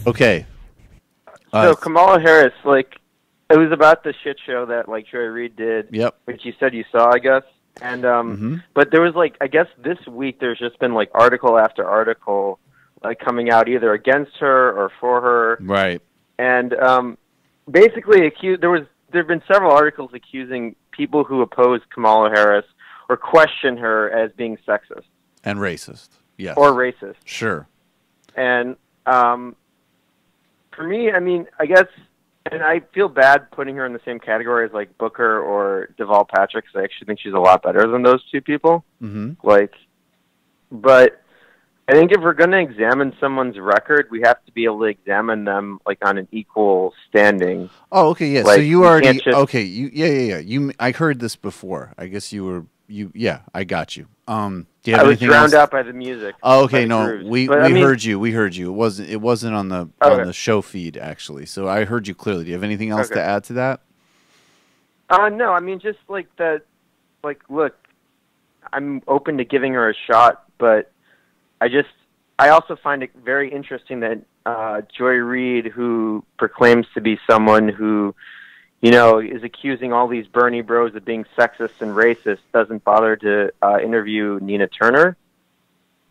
Okay. So Kamala Harris, like, it was about the shit show that like Joy Reid did, Yep. which you said you saw, I guess. And but there was like, I guess this week there's just been like article after article like coming out either against her or for her. Right. And basically there've been several articles accusing people who oppose Kamala Harris or question her as being sexist And racist. Yes. or racist. Sure. And for me, I mean, I guess, and I feel bad putting her in the same category as like Booker or Deval Patrick, because I actually think she's a lot better than those two people. Like, but I think if we're going to examine someone's record, we have to be able to examine them like on an equal standing. Oh, okay, yeah. Like, so you already just, yeah. I heard this before. I guess yeah, I got you. Do you I have was anything drowned else? out by the music. Oh, okay, no. grooves. We But, I mean, heard you. We heard you. It wasn't on the show feed actually. So I heard you clearly. Do you have anything else to add to that? No, I mean just like that. Like, look, I'm open to giving her a shot, but I also find it very interesting that Joy Reid, who proclaims to be someone who, you know, is accusing all these Bernie bros of being sexist and racist, doesn't bother to interview Nina Turner,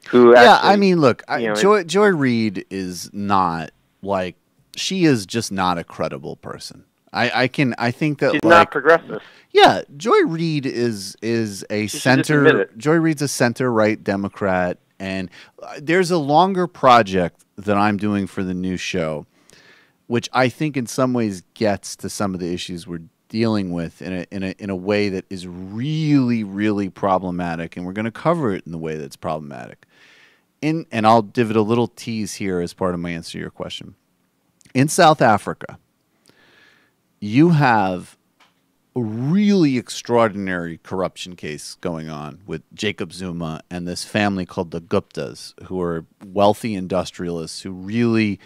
who actually, I mean, look, you Joy Reid is not like she is just not a credible person. I think that she's like, not progressive. Yeah, Joy Reid is a center. Joy Reid's a center right Democrat, and there's a longer project that I'm doing for the new show, which I think in some ways gets to some of the issues we're dealing with in a way that is really, really problematic, and we're going to cover it in the way that's problematic. And I'll give it a little tease here as part of my answer to your question. In South Africa, you have a really extraordinary corruption case going on with Jacob Zuma and this family called the Guptas, who are wealthy industrialists who really,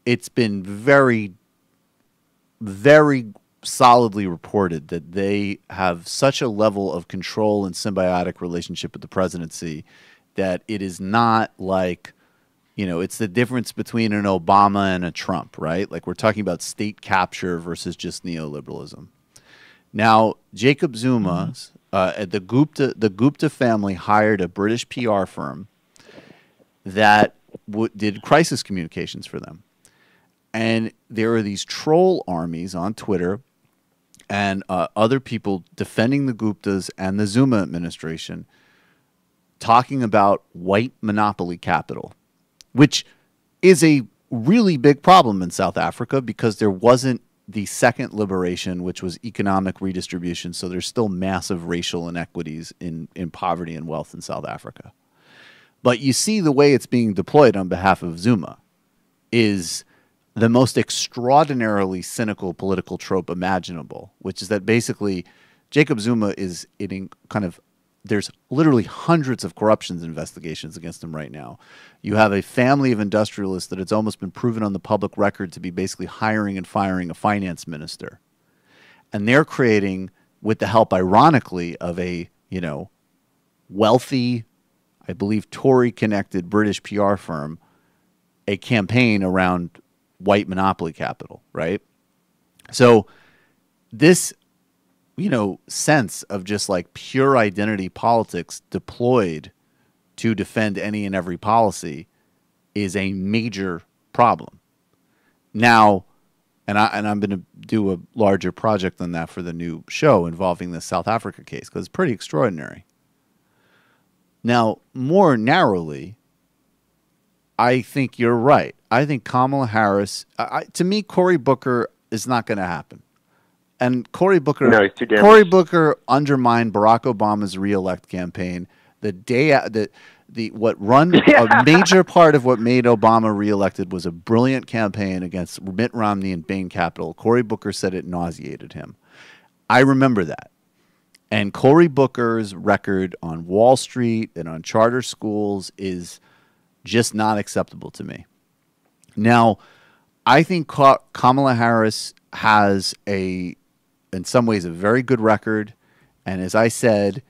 it's been very, very solidly reported that they have such a level of control and symbiotic relationship with the presidency that it is not like, you know, it's the difference between an Obama and a Trump, right? Like we're talking about state capture versus just neoliberalism. Now, Jacob Zuma's, the Gupta family hired a British PR firm that did crisis communications for them. And there are these troll armies on Twitter and other people defending the Guptas and the Zuma administration talking about white monopoly capital, which is a really big problem in South Africa because there wasn't the second liberation, which was economic redistribution. So there's still massive racial inequities in poverty and wealth in South Africa. But you see the way it's being deployed on behalf of Zuma is the most extraordinarily cynical political trope imaginable, which is that basically Jacob Zuma is in kind of, there's literally hundreds of corruption investigations against him right now. You have a family of industrialists that it's almost been proven on the public record to be basically hiring and firing a finance minister. And they're creating, with the help, ironically, of a, you know, wealthy, I believe Tory-connected British PR firm, a campaign around white monopoly capital, right? So this, you know, sense of just like pure identity politics deployed to defend any and every policy is a major problem. Now, and I'm going to do a larger project on that for the new show involving the South Africa case because it's pretty extraordinary. Now, more narrowly, I think you're right. I think Kamala Harris, to me, Cory Booker is not going to happen. And Cory Booker, no, he's too damaged. Cory Booker undermined Barack Obama's reelect campaign the day a major part of what made Obama reelected was a brilliant campaign against Mitt Romney and Bain Capital. Cory Booker said it nauseated him. I remember that. And Cory Booker's record on Wall Street and on charter schools is just not acceptable to me. Now, I think Kamala Harris has in some ways, a very good record. And as I said,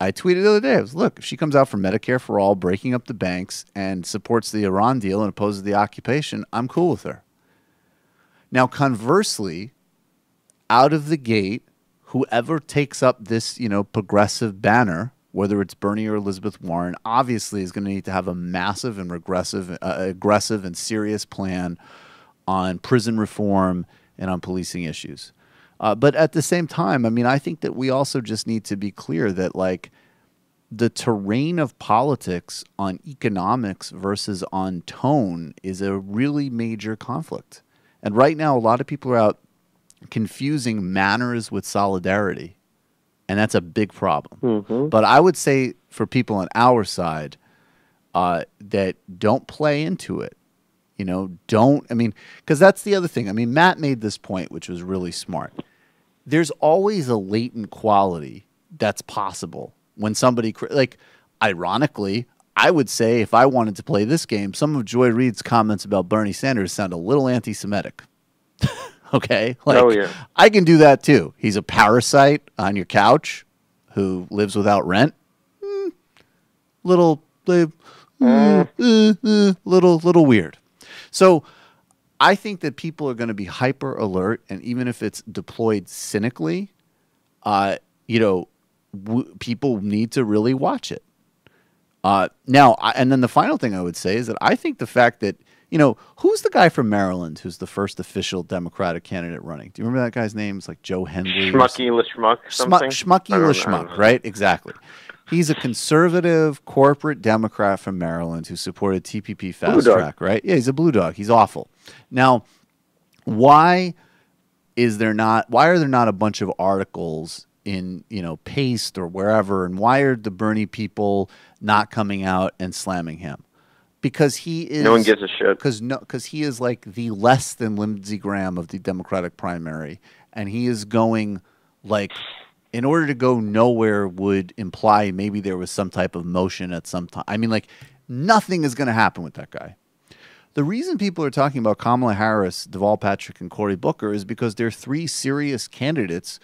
I tweeted the other day, look, if she comes out for Medicare for all, breaking up the banks, and supports the Iran deal and opposes the occupation, I'm cool with her. Now, conversely, out of the gate, whoever takes up this, progressive banner, whether it's Bernie or Elizabeth Warren, obviously is going to need to have a massive and aggressive and serious plan on prison reform and on policing issues. But at the same time, I mean, I think that we also just need to be clear that, like, the terrain of politics on economics versus on tone is a really major conflict. And right now, a lot of people are out confusing manners with solidarity. And that's a big problem. Mm-hmm. But I would say for people on our side that don't play into it. Because that's the other thing. I mean, Matt made this point, which was really smart. There's always a latent quality that's possible when somebody, like, ironically, I would say if I wanted to play this game, some of Joy Reid's comments about Bernie Sanders sound a little anti-Semitic. Okay? Like, I can do that too. He's a parasite on your couch who lives without rent. Little weird. So I think that people are going to be hyper alert, and even if it's deployed cynically, people need to really watch it. Now, and then the final thing I would say is that I think the fact that, who's the guy from Maryland who's the first official Democratic candidate running? Do you remember that guy's name? It's like Joe Henley. Schmucky LaSchmuck something? Schmucky LaSchmuck, right? Exactly. He's a conservative corporate Democrat from Maryland who supported TPP fast track, right? Yeah, he's a blue dog. He's awful. Now, why are there not a bunch of articles in, Paste or wherever, and why are the Bernie people not coming out and slamming him? Because he is... No one gives a shit. Because he is like the less than Lindsey Graham of the Democratic primary, and he is going, like... In order to go nowhere would imply maybe there was some type of motion at some time. I mean, like, nothing is going to happen with that guy. The reason people are talking about Kamala Harris, Deval Patrick, and Cory Booker is because they're three serious candidates,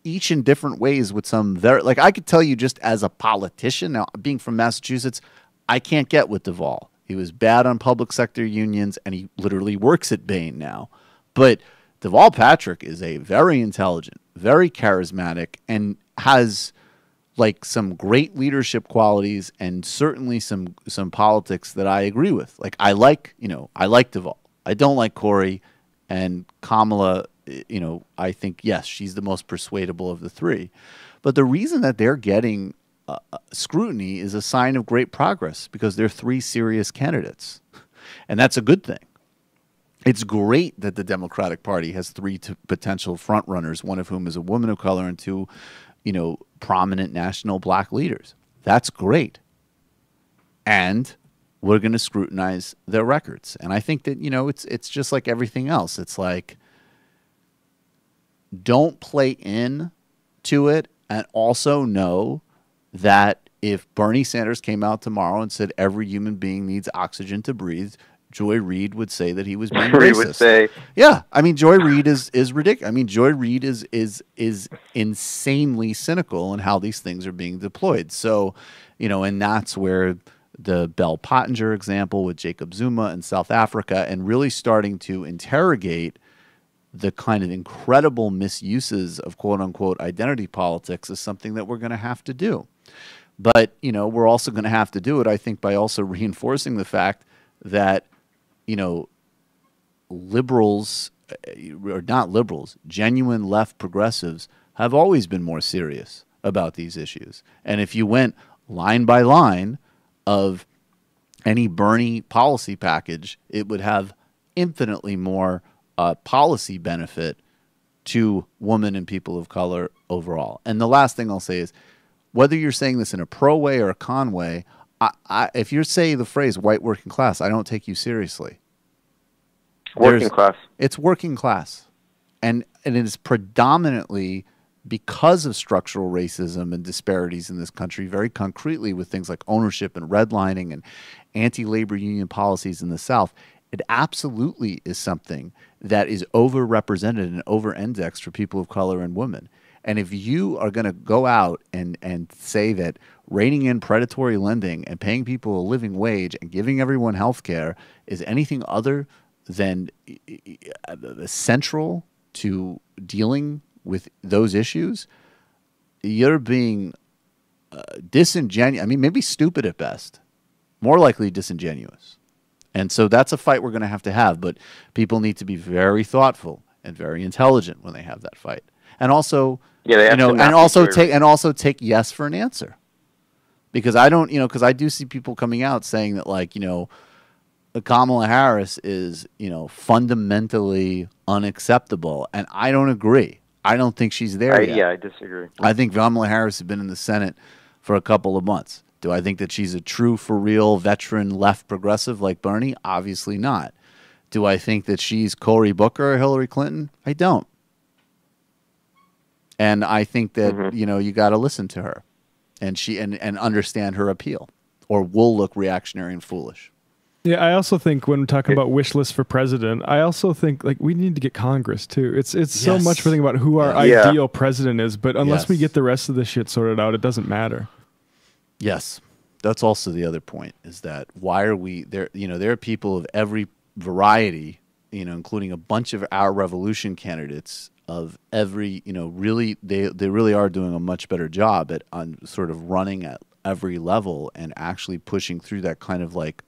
each in different ways with some very... Like, I could tell you just as a politician, now, being from Massachusetts, I can't get with Deval. He was bad on public sector unions, and he literally works at Bain now. But Deval Patrick is a very intelligent, very charismatic, and has like some great leadership qualities and certainly some politics that I agree with. Like I like Deval. I don't like Cory, and Kamala, I think, yes, she's the most persuadable of the three. But the reason that they're getting scrutiny is a sign of great progress because they're three serious candidates. And that's a good thing. It's great that the Democratic Party has three potential frontrunners, one of whom is a woman of color and two, prominent national black leaders. That's great. And we're going to scrutinize their records. And I think that, it's just like everything else. It's like, don't play in to it, and also know that if Bernie Sanders came out tomorrow and said every human being needs oxygen to breathe, Joy Reid would say that he was being racist. Would say, yeah, I mean, Joy Reid is ridiculous. I mean, Joy Reid is insanely cynical in how these things are being deployed. So, and that's where the Bell Pottinger example with Jacob Zuma in South Africa, and really starting to interrogate the kind of incredible misuses of quote unquote identity politics, is something that we're going to have to do. But, we're also going to have to do it, I think, by also reinforcing the fact that, liberals, or not liberals, genuine left progressives have always been more serious about these issues. And if you went line by line of any Bernie policy package, it would have infinitely more policy benefit to women and people of color overall. And the last thing I'll say is, whether you're saying this in a pro way or a con way, if you're saying the phrase white working class, I don't take you seriously. Working class. It's working class. And it is predominantly because of structural racism and disparities in this country, very concretely with things like ownership and redlining and anti-labor union policies in the South. It absolutely is something that is overrepresented and over-indexed for people of color and women. And if you are going to go out and say that reining in predatory lending and paying people a living wage and giving everyone health care is anything other than central to dealing with those issues, you're being disingenuous. I mean, maybe stupid at best, more likely disingenuous. And so that's a fight we're going to have, but people need to be very thoughtful and very intelligent when they have that fight. And also, take yes for an answer. Because I don't, because I do see people coming out saying that, like, Kamala Harris is, fundamentally unacceptable. And I don't agree. I don't think she's there yet. Yeah, I disagree. I think Kamala Harris has been in the Senate for a couple of months. Do I think that she's a true, for real, veteran left progressive like Bernie? Obviously not. Do I think that she's Cory Booker or Hillary Clinton? I don't. And I think that, you got to listen to her and understand her appeal, or we'll look reactionary and foolish. Yeah, I also think when talking about wish lists for president, I also think like we need to get Congress too. It's so much for thinking about who our ideal president is, but unless we get the rest of the shit sorted out, it doesn't matter. Yes. That's also the other point, is that why are we there? There are people of every variety, including a bunch of our revolution candidates of every, really, they really are doing a much better job on sort of running at every level and actually pushing through that kind of like,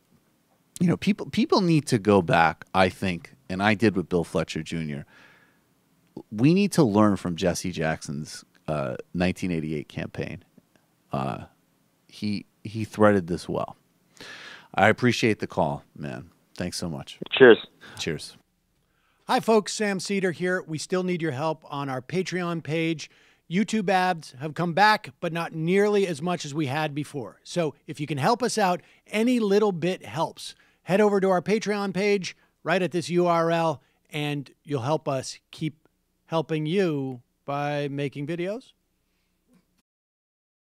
people need to go back, I think, and I did with Bill Fletcher Jr. We need to learn from Jesse Jackson's 1988 campaign. He threaded this well. I appreciate the call, man. Thanks so much. Cheers. Cheers. Hi, folks. Sam Seder here. We still need your help on our Patreon page. YouTube ads have come back, but not nearly as much as we had before. So if you can help us out, any little bit helps. Head over to our Patreon page right at this URL, and you'll help us keep helping you by making videos